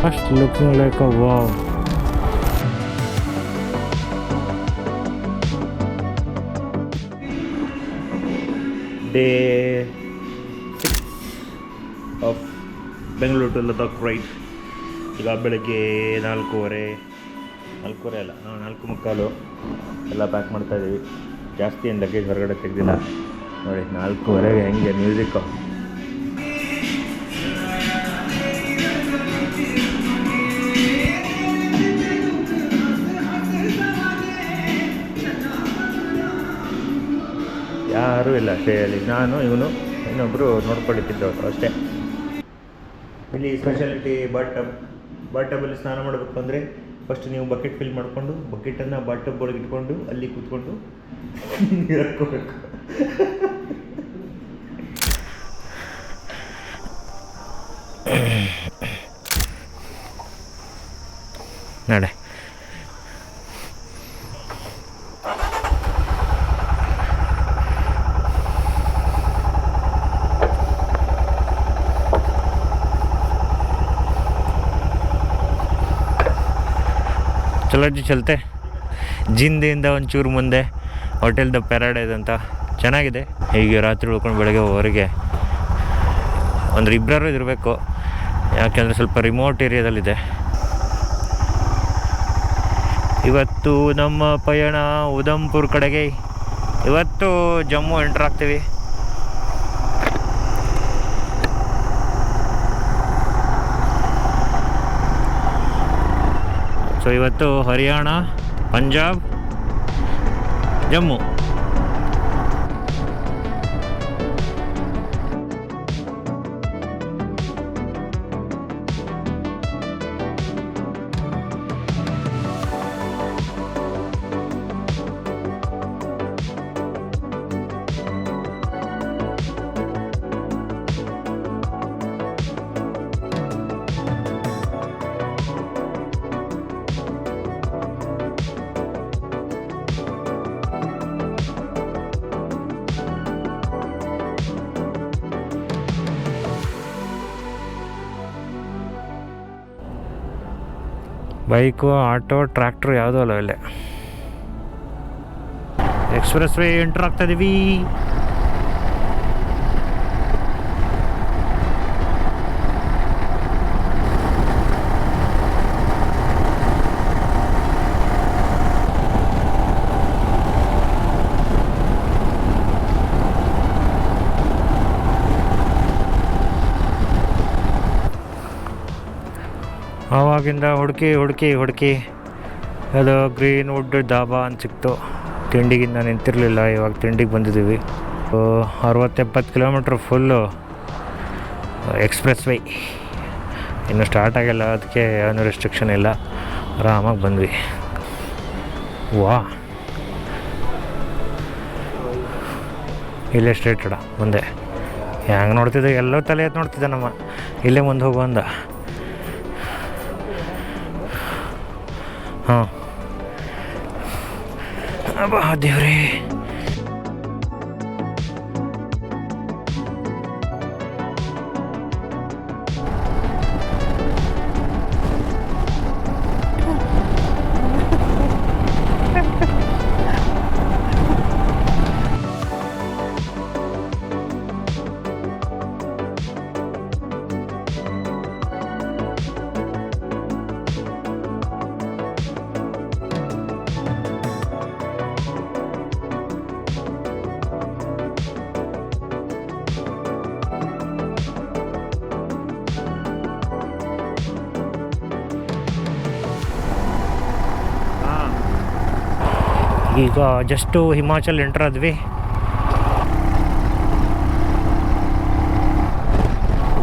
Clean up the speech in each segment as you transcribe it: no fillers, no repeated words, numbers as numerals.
Just looking like a wow. Day 6 of Bengaluru to Ladakh ride. ಈಗ ಬೆಳಗ್ಗೆ 4:30 ಅಲ್ಲ 4:45 ಎಲ್ಲ ಪ್ಯಾಕ್ ಮಾಡ್ತಾಯಿದ್ದೀವಿ. ಜಾಸ್ತಿ ಏನು ಲಗೇಜ್ ಹೊರಗಡೆ ತೆಗೆದಿಲ್ಲ ನೋಡಿ. 4:30 ಹೆಂಗೆ ಮ್ಯೂಸಿಕ್ಕು. ಯಾರೂ ಇಲ್ಲ ಸ್ಟೇಯಲ್ಲಿ, ನಾನು ಇವನು ಇನ್ನೊಬ್ಬರು ನೋಡ್ಕೊಂಡಿದ್ದವರು ಅಷ್ಟೇ. ಇಲ್ಲಿ ಸ್ಪೆಷಾಲಿಟಿ ಬಾಟಬಲ್ಲಿ ಸ್ನಾನ ಮಾಡಬೇಕು ಅಂದರೆ ಫಸ್ಟ್ ನೀವು ಬಕೆಟ್ ಫಿಲ್ ಮಾಡಿಕೊಂಡು ಬಕೆಟನ್ನು ಬಾಟಬ್ ಒಳಗೆ ಇಟ್ಕೊಂಡು ಅಲ್ಲಿ ಕೂತ್ಕೊಂಡು ನೀರು ಹಾಕ್ಕೋಬೇಕು. ನಡೆ ಚಲೋ ಚಲತೆ. ಜಿಂದೆಯಿಂದ ಒಂಚೂರು ಮುಂದೆ ಹೋಟೆಲ್ ದ ಪ್ಯಾರಡೈಸ್ ಅಂತ ಚೆನ್ನಾಗಿದೆ. ಹೀಗೆ ರಾತ್ರಿ ಉಳ್ಕೊಂಡು ಬೆಳಗ್ಗೆ ಹೊರಗೆ ಅಂದರೆ ಇಬ್ಬರು ಇರಬೇಕು, ಯಾಕೆಂದರೆ ಸ್ವಲ್ಪ ರಿಮೋಟ್ ಏರಿಯಾದಲ್ಲಿದೆ. ಇವತ್ತು ನಮ್ಮ ಪಯಣ ಉಧಂಪುರ್ ಕಡೆಗೆ. ಇವತ್ತು ಜಮ್ಮು ಎಂಟರ್ ಆಗ್ತೀವಿ. ಸೊ ಇವತ್ತು Haryana, Punjab, Jammu. Bike, auto, tractor ಯಾವುದೂ ಅಲ್ಲ ಇಲ್ಲೇ. ಎಕ್ಸ್ಪ್ರೆಸ್ ವೇ ಎಂಟ್ರ್ ಆಗ್ತಾಯಿದ್ದೀವಿ. ಆವಾಗಿಂದ ಹುಡುಕಿ ಅದು ಗ್ರೀನ್ ವುಡ್ ಧಾಬಾ ಅಂತ ಸಿಕ್ತು. ತಿಂಡಿಗಿಂದ ನಿಂತಿರಲಿಲ್ಲ, ಇವಾಗ ತಿಂಡಿಗೆ ಬಂದಿದ್ದೀವಿ. 60-70 ಕಿಲೋಮೀಟ್ರ್ ಫುಲ್ಲು ಎಕ್ಸ್ಪ್ರೆಸ್ ವೇ. ಇನ್ನು ಸ್ಟಾರ್ಟ್ ಆಗಿಲ್ಲ, ಅದಕ್ಕೆ ಏನೂ ರೆಸ್ಟ್ರಿಕ್ಷನ್ ಇಲ್ಲ, ಆರಾಮಾಗಿ ಬಂದ್ವಿ. ವಾ, ಇಲ್ಲೇ ಸ್ಟ್ರೇಟ್ ಮುಂದೆ ಹೆಂಗೆ ನೋಡ್ತಿದ್ದೆ, ಎಲ್ಲೋ ತಲೆ ಎತ್ತು ನೋಡ್ತಿದ್ದೆ ನಮ್ಮ. ಇಲ್ಲೇ ಮುಂದೆ ಹೋಗು ಅಂದ. ಹಾಂ, ಅಬ್ಬಾ ದೇವ್ರೇ. ಈಗ ಜಸ್ಟು ಹಿಮಾಚಲ್ ಎಂಟರ್ ಆದ್ವಿ.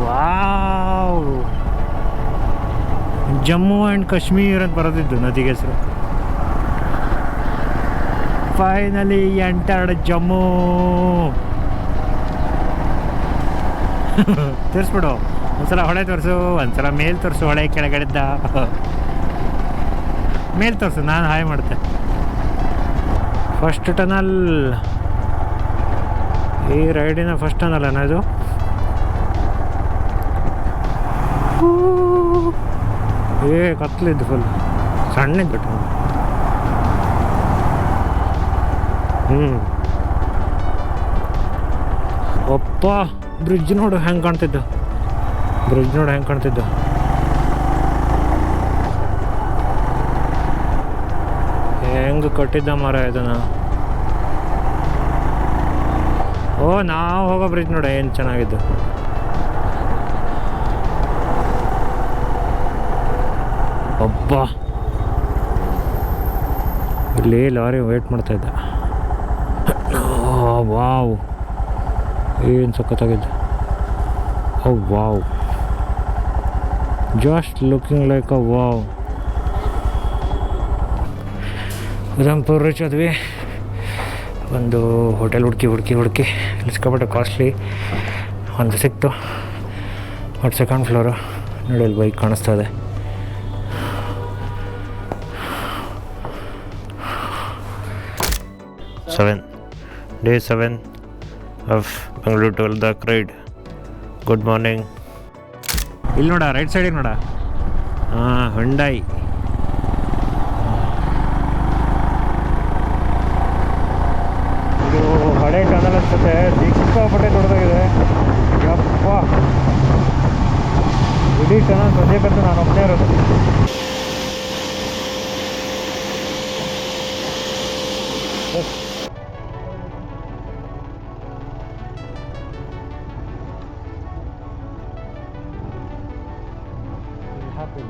ವಾವ್, ಜಮ್ಮು ಆ್ಯಂಡ್ ಕಾಶ್ಮೀರ್ ಅಂತ ಬರೋದಿದ್ದು ನದಿಗೆ ಹೆಸರು. Finally entered Jammu. ತೋರಿಸ್ಬಿಡು, ಒಂದ್ಸಲ ಹೊಳೆ ತೋರಿಸು, ಒಂದ್ಸಲ ಮೇಲ್ ತೋರಿಸು. ಹೊಳೆ ಕೆಳಗಡೆದ್ದ ಮೇಲ್ ತೋರಿಸು, ನಾನು ಹಾಯ್ ಮಾಡ್ತೆ. ಫಸ್ಟ್ ಟನಲ್, ಈ ರೈಡಿನ ಫಸ್ಟ್ ಟನಲ್ ಅನ್ನೋದು. ಕತ್ಲಿದ್ದು ಫುಲ್ ಸಣ್ಣದು ಬಿಟ್ಟು. ಅಪ್ಪ ಬ್ರಿಡ್ಜ್ ನೋಡು ಹೆಂಗೆ ಕಾಣ್ತಿದ್ದು, ಹೆಂಗೆ ಕಟ್ಟಿದ್ದ ಮರ ಇದನ್ನ. ಓ ನಾವು ಹೋಗೋ ಬ್ರಿಡ್ಜ್ ನೋಡ ಏನು ಚೆನ್ನಾಗಿದ್ದು. ಅಬ್ಬ ಇಲ್ಲಿ ಲಾರಿ ವೇಟ್ ಮಾಡ್ತಾ ಇದ್ದ. ವಾವ್ ಏನು ಸಖತ್ತಾಗಿದ್ದು. Oh wow, just looking like a wow. Udhampur reach ಆದ್ವಿ. ಒಂದು ಹೋಟೆಲ್ ಹುಡುಕಿ ಸಿಕ್ಕಾಪಟ್ಟೆ ಕಾಸ್ಟ್ಲಿ ಒಂದು ಸಿಕ್ತು. ಮತ್ತು ಸೆಕೆಂಡ್ ಫ್ಲೋರು ನೋಡಿ, ಅಲ್ಲಿ ಬೈಕ್ ಕಾಣಿಸ್ತಾ ಇದೆ. Day 7 of Bangalore to Ladakh ride. Good morning. ಇಲ್ಲಿ ನೋಡ, ರೈಟ್ ಸೈಡಿಗೆ ನೋಡ, Hyundai. ಇದು ಹಳೆ ಟನಲ್ ಅನ್ಸುತ್ತೆ, ಸಿಕ್ಕಾಪಟ್ಟೆ ದೊಡ್ಡದಾಗಿದೆ. ಯಪ್ಪ, ಇಡೀ ಟನಲ್ ಸದ್ಯಕ್ಕಂತೂ ನಾನು ಒಬ್ಬನೇ ಇರೋದು. Happy.